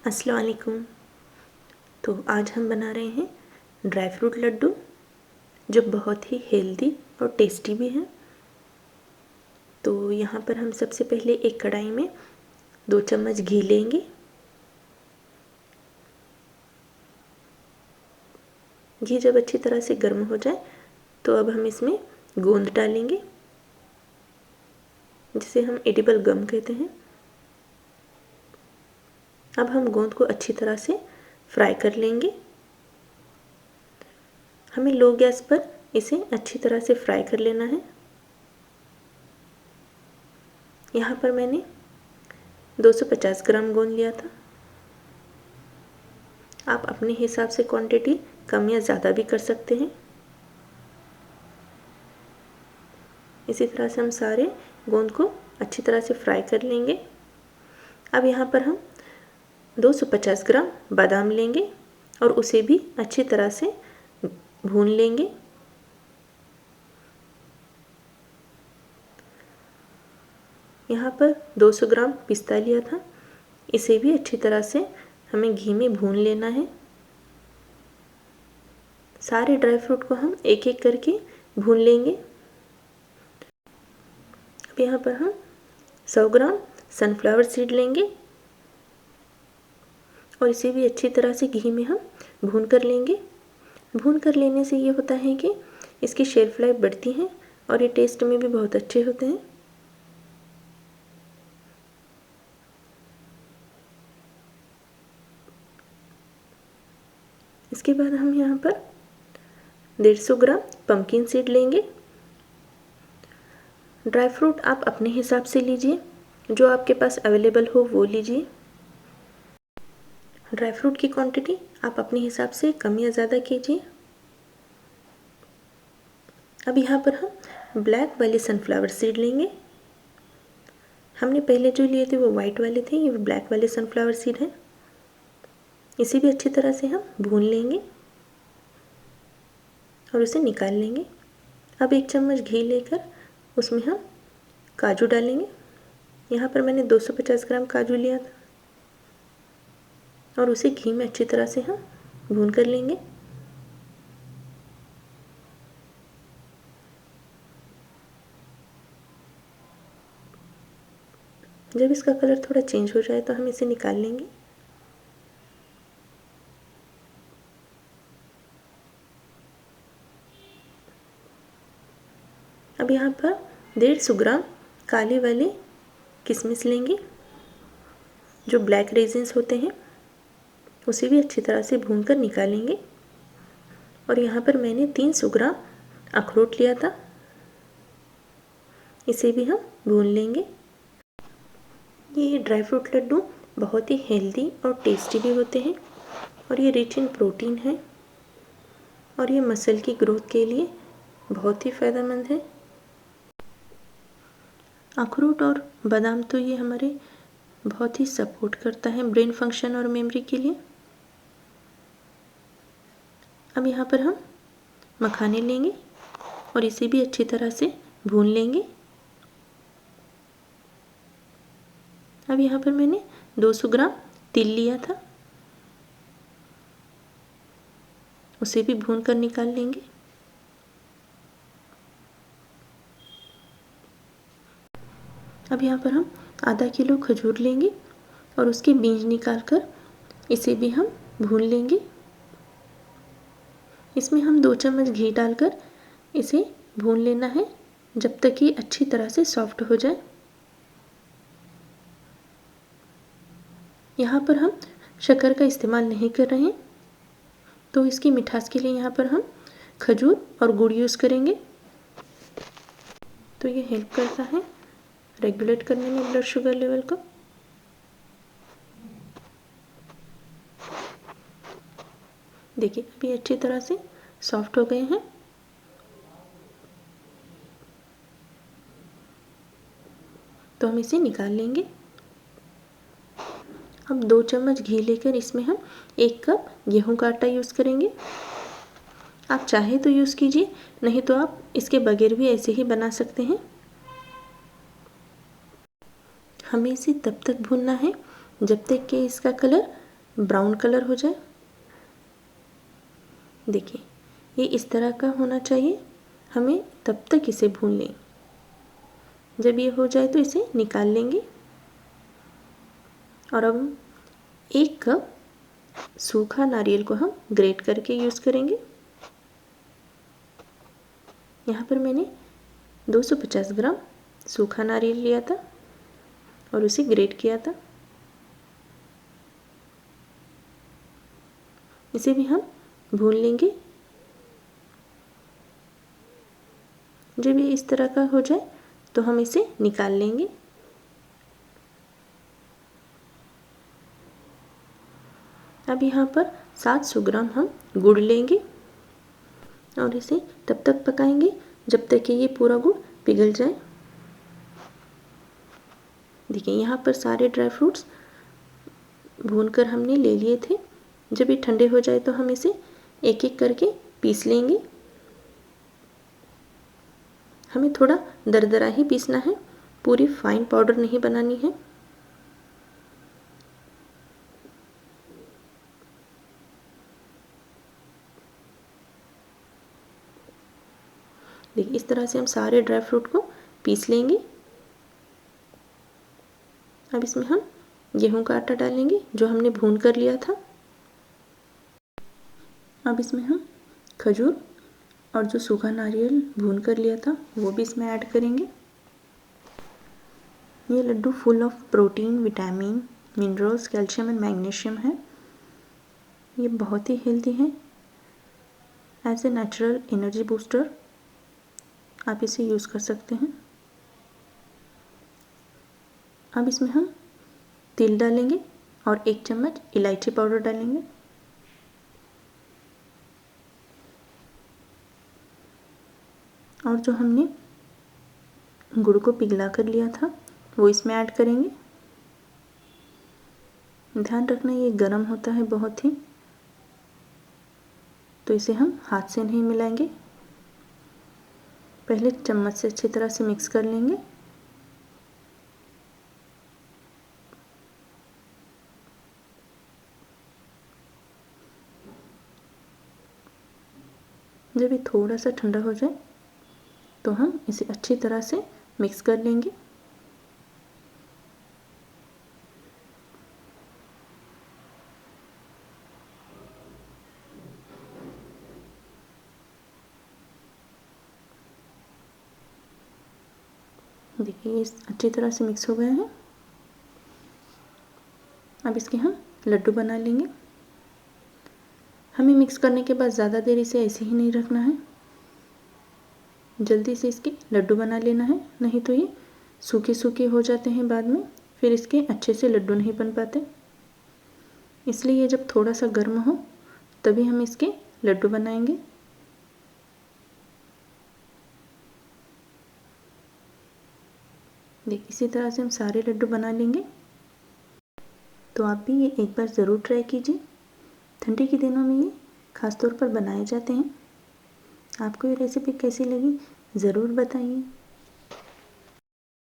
अस्सलाम वालेकुम। तो आज हम बना रहे हैं ड्राई फ्रूट लड्डू, जो बहुत ही हेल्दी और टेस्टी भी हैं। तो यहाँ पर हम सबसे पहले एक कढ़ाई में 2 चम्मच घी लेंगे। घी जब अच्छी तरह से गर्म हो जाए तो अब हम इसमें गोंद डालेंगे, जिसे हम एडिबल गम कहते हैं। अब हम गोंद को अच्छी तरह से फ्राई कर लेंगे। हमें लो गैस पर इसे अच्छी तरह से फ्राई कर लेना है। यहाँ पर मैंने 250 ग्राम गोंद लिया था। आप अपने हिसाब से क्वांटिटी कम या ज़्यादा भी कर सकते हैं। इसी तरह से हम सारे गोंद को अच्छी तरह से फ्राई कर लेंगे। अब यहाँ पर हम 250 ग्राम बादाम लेंगे और उसे भी अच्छी तरह से भून लेंगे। यहाँ पर 200 ग्राम पिस्ता लिया था, इसे भी अच्छी तरह से हमें घी में भून लेना है। सारे ड्राई फ्रूट को हम एक एक करके भून लेंगे। अब यहाँ पर हम 100 ग्राम सनफ्लावर सीड लेंगे और इसे भी अच्छी तरह से घी में हम भून कर लेंगे। भून कर लेने से ये होता है कि इसकी शेल्फ लाइफ बढ़ती है और ये टेस्ट में भी बहुत अच्छे होते हैं। इसके बाद हम यहाँ पर 150 ग्राम पम्पकिन सीड लेंगे। ड्राई फ्रूट आप अपने हिसाब से लीजिए, जो आपके पास अवेलेबल हो वो लीजिए। ड्राई फ्रूट की क्वांटिटी आप अपने हिसाब से कम या ज़्यादा कीजिए। अब यहाँ पर हम ब्लैक वाले सनफ्लावर सीड लेंगे। हमने पहले जो लिए थे वो वाइट वाले थे, ये ब्लैक वाले सनफ्लावर सीड हैं। इसे भी अच्छी तरह से हम भून लेंगे और उसे निकाल लेंगे। अब 1 चम्मच घी लेकर उसमें हम काजू डालेंगे। यहाँ पर मैंने 250 ग्राम काजू लिया था और उसे घी में अच्छी तरह से हम भून कर लेंगे। जब इसका कलर थोड़ा चेंज हो जाए तो हम इसे निकाल लेंगे। अब यहाँ पर 150 ग्राम काले वाले किशमिश लेंगे, जो ब्लैक रेजिन्स होते हैं, उसे भी अच्छी तरह से भून कर निकालेंगे। और यहाँ पर मैंने 300 ग्राम अखरोट लिया था, इसे भी हम भून लेंगे। ये ड्राई फ्रूट लड्डू बहुत ही हेल्दी और टेस्टी भी होते हैं और ये रिच इन प्रोटीन है और ये मसल की ग्रोथ के लिए बहुत ही फ़ायदेमंद है। अखरोट और बादाम तो ये हमारे बहुत ही सपोर्ट करता है ब्रेन फंक्शन और मेमोरी के लिए। अब यहाँ पर हम मखाने लेंगे और इसे भी अच्छी तरह से भून लेंगे। अब यहाँ पर मैंने 200 ग्राम तिल लिया था, उसे भी भून कर निकाल लेंगे। अब यहाँ पर हम आधा किलो खजूर लेंगे और उसके बीज निकालकर इसे भी हम भून लेंगे। इसमें हम 2 चम्मच घी डालकर इसे भून लेना है जब तक ये अच्छी तरह से सॉफ्ट हो जाए। यहाँ पर हम शक्कर का इस्तेमाल नहीं कर रहे हैं, तो इसकी मिठास के लिए यहाँ पर हम खजूर और गुड़ यूज़ करेंगे। तो ये हेल्प करता है रेगुलेट करने में ब्लड शुगर लेवल को। देखिए अभी अच्छी तरह से सॉफ्ट हो गए हैं। तो हम इसे निकाल लेंगे। अब 2 चम्मच घी लेकर इसमें हम 1 कप गेहूं का आटा यूज़ करेंगे। आप चाहे तो यूज़ कीजिए, नहीं तो आप इसके बगैर भी ऐसे ही बना सकते हैं। हमें इसे तब तक भूनना है जब तक कि इसका कलर ब्राउन कलर हो जाए। देखिए ये इस तरह का होना चाहिए, हमें तब तक इसे भून लें। जब ये हो जाए तो इसे निकाल लेंगे। और अब 1 कप सूखा नारियल को हम ग्रेट करके यूज़ करेंगे। यहाँ पर मैंने 250 ग्राम सूखा नारियल लिया था और उसे ग्रेट किया था। इसे भी हम भून लेंगे। जब ये इस तरह का हो जाए तो हम इसे निकाल लेंगे। अब यहाँ पर 700 ग्राम हम गुड़ लेंगे और इसे तब तक पकाएंगे जब तक कि ये पूरा गुड़ पिघल जाए। देखिए यहाँ पर सारे ड्राई फ्रूट्स भूनकर हमने ले लिए थे। जब ये ठंडे हो जाए तो हम इसे एक एक करके पीस लेंगे। हमें थोड़ा दरदरा ही पीसना है, पूरी फाइन पाउडर नहीं बनानी है। देखिए इस तरह से हम सारे ड्राई फ्रूट को पीस लेंगे। अब इसमें हम गेहूं का आटा डालेंगे जो हमने भून कर लिया था। अब इसमें हम खजूर और जो सूखा नारियल भून कर लिया था वो भी इसमें ऐड करेंगे। ये laddu full of protein, vitamin, minerals, calcium and magnesium है। ये बहुत ही हेल्दी है। As a natural energy booster आप इसे यूज़ कर सकते हैं। अब इसमें हम तिल डालेंगे और 1 चम्मच इलायची पाउडर डालेंगे। और जो हमने गुड़ को पिघला कर लिया था वो इसमें ऐड करेंगे। ध्यान रखना ये गर्म होता है बहुत ही, तो इसे हम हाथ से नहीं मिलाएंगे, पहले चम्मच से अच्छी तरह से मिक्स कर लेंगे। जब ये थोड़ा सा ठंडा हो जाए तो हम इसे अच्छी तरह से मिक्स कर लेंगे। देखिए ये अच्छी तरह से मिक्स हो गए हैं। अब इसके हम लड्डू बना लेंगे। हमें मिक्स करने के बाद ज़्यादा देर इसे ऐसे ही नहीं रखना है, जल्दी से इसके लड्डू बना लेना है, नहीं तो ये सूखे सूखे हो जाते हैं बाद में, फिर इसके अच्छे से लड्डू नहीं बन पाते। इसलिए ये जब थोड़ा सा गर्म हो तभी हम इसके लड्डू बनाएंगे। देखिए इसी तरह से हम सारे लड्डू बना लेंगे। तो आप भी ये एक बार ज़रूर ट्राई कीजिए। ठंडी के दिनों में ये खास तौर पर बनाए जाते हैं। आपको ये रेसिपी कैसी लगी ज़रूर बताइए।